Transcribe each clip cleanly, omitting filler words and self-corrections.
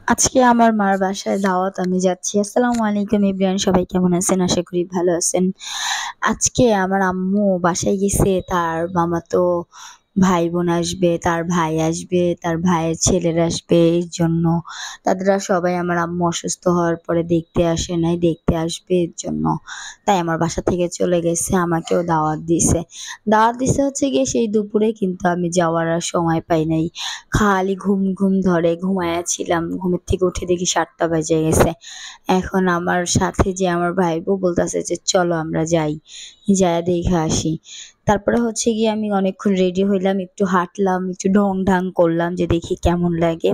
আজকে আমার মার বাসায় দাওয়াত আমি যাচ্ছি। আসসালামু আলাইকুম এভরিওয়ান, সবাই কেমন আছেন? আশা করি ভালো আছেন। আজকে আমার আম্মু বাসায় গেছে, তার মামাতো ভাই-বোন আসবে, তার ভাই আসবে, তার ভাইয়ের ছেলেরা আসবে। এর জন্য তাদেররা সবাই আমার আম্মু অসুস্থ হওয়ার পরে দেখতে আসে নাই, দেখতে আসবে এর জন্য। তাই আমার বাসা থেকে চলে গেছে, আমাকেও দাওয়াত দিছে। দাওয়াত দিছে হচ্ছে গিয়ে সেই দুপুরে, কিন্তু আমি যাওয়ার আর সময় পাই নাই। খালি ঘুম ধরে ঘুমায়া ছিলাম। ঘুমের থেকে উঠে দেখি ৭টা বেজে গেছে। এখন আমার সাথে যে আমার ভাইপো বলতেছে যে চলো আমরা যাই, যায়া দেইখা আসি। তারপরে হচ্ছে গিয়ে আমি অনেকক্ষণ রেডি হইলাম, একটু হাঁটলাম, একটু ঢং-ঢাং করলাম যে দেখি কেমন লাগে।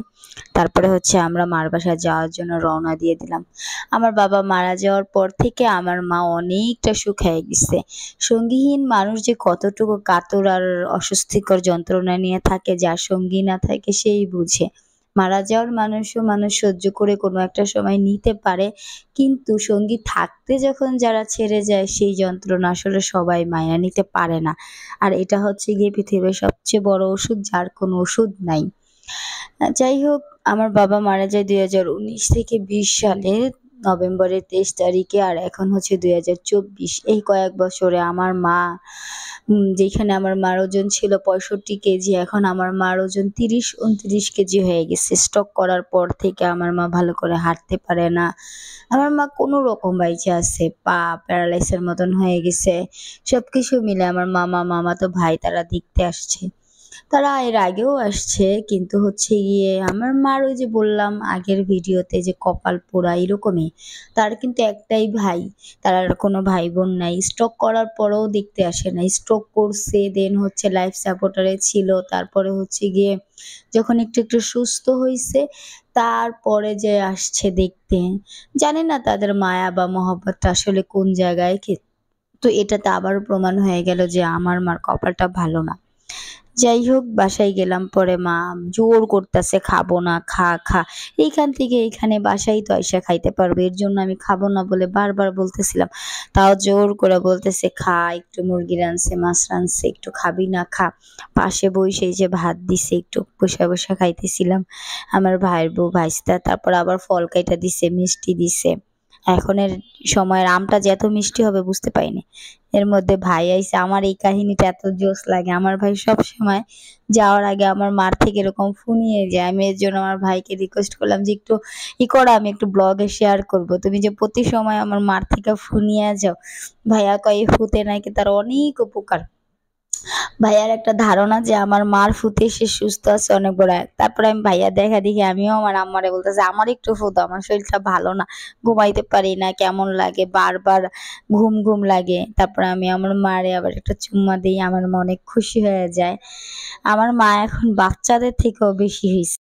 তারপরে হচ্ছে আমরা মার বাসায় যাওয়ার জন্য রওনা দিয়ে দিলাম। আমার বাবা মারা যাওয়ার পর থেকে আমার মা অনেকটা শুকায় গেছে। সঙ্গীহীন মানুষ যে কতটুকু কাতর আর অস্বস্তিকর যন্ত্রণা নিয়ে থাকে, যার সঙ্গী না থাকে সেই বুঝে। মারা যাওয়ার মানুষও মানুষ সহ্য করে কোনো একটা সময় নিতে পারে, কিন্তু সঙ্গী থাকতে যখন যারা ছেড়ে যায় সেই যন্ত্রণা আসলে সবাই মাইনা নিতে পারে না। আর এটা হচ্ছে গিয়ে পৃথিবীর সবচেয়ে বড় ওষুধ, যার কোনো ওষুধ নাই। যাই হোক, আমার বাবা মারা যায় ২০১৯ থেকে ২০ সালে নভেম্বরের ২৩ তারিখে, আর এখন হচ্ছে ২০২৪। এই কয়েক বছরে আমার মা, যেখানে আমার মার ওজন ছিল ৬৫ কেজি, এখন আমার মার ওজন ৩০-২৯ কেজি হয়ে গেছে। স্ট্রোক করার পর থেকে আমার মা ভালো করে হাঁটতে পারে না। আমার মা কোনো রকম বাইচা আছে। পা প্যারালাইসের মতন হয়ে গেছে। সবকিছু মিলে আমার মামা, মামাতো ভাই তারা দেখতে আসছে। তারা এর আগেও আসছে, কিন্তু হচ্ছে গিয়ে আমার মার ওই যে বললাম আগের ভিডিওতে যে কপাল পোড়া এরকমই। তার কিন্তু একটাই ভাই, তার আর কোনো ভাই বোন নাই। স্ট্রোক করার পরেও দেখতে আসে নাই। স্ট্রোক করছে, দেন হচ্ছে লাইফ সাপোর্টারে ছিল। তারপরে হচ্ছে গিয়ে যখন একটু সুস্থ হইছে, তারপরে যে আসছে দেখতে। জানি না তাদের মায়া বা মহব্বতটা আসলে কোন জায়গায় তো এটাতে আবারও প্রমাণ হয়ে গেল যে আমার মার কপালটা ভালো না। যাই হোক, বাসায় গেলাম, পরে মা জোর করতেছে খাবো না, খা। এইখান থেকে এইখানে বাসায় তো আইসা খাইতে পারবে, এর জন্য আমি খাবো না বলে বারবার বলতেছিলাম। তাও জোর করে বলতেছে খা, একটু মুরগি রানছে, মাছ রানছে, একটু খাবি না, খা। পাশে বইসে এই যে ভাত দিছে, একটু বসে খাইতেছিলাম। আমার ভাইয়ের বউ ভাইস্তা, তারপর আবার ফল কাইটা দিছে, মিষ্টি দিছে। এখনের সময়ের আমটা যে এত মিষ্টি হবে বুঝতে পারিনি। এর মধ্যে ভাই আইছে। আমার এই কাহিনীটা এত জোশ লাগে। আমার ভাই সবসময় যাওয়ার আগে আমার মার থেকে এরকম ফুনিয়ে যায়। আমি এর জন্য আমার ভাইকে রিকোয়েস্ট করলাম যে একটু করো, আমি একটু ব্লগে শেয়ার করব। তুমি যে প্রতি সময় আমার মার থেকে ফুনিয়ে যাও। ভাইয়া কয় এই ফুতে নাকি তার অনেক উপকার। ভাইয়ার একটা ধারণা যে আমার মার ফুতে সে সুস্থ আছে অনেক বড় তারপরে আমি ভাইয়া দেখা দেখি আমিও আমার আম্মারে বলতেছি আমার একটু ফুতো, আমার শরীরটা ভালো না, ঘুমাইতে পারি না, কেমন লাগে, বারবার ঘুম লাগে। তারপরে আমি আমার মারে আবার একটা চুম্মা দিই, আমার মা অনেক খুশি হয়ে যায়। আমার মা এখন বাচ্চাদের থেকেও বেশি হয়েছে।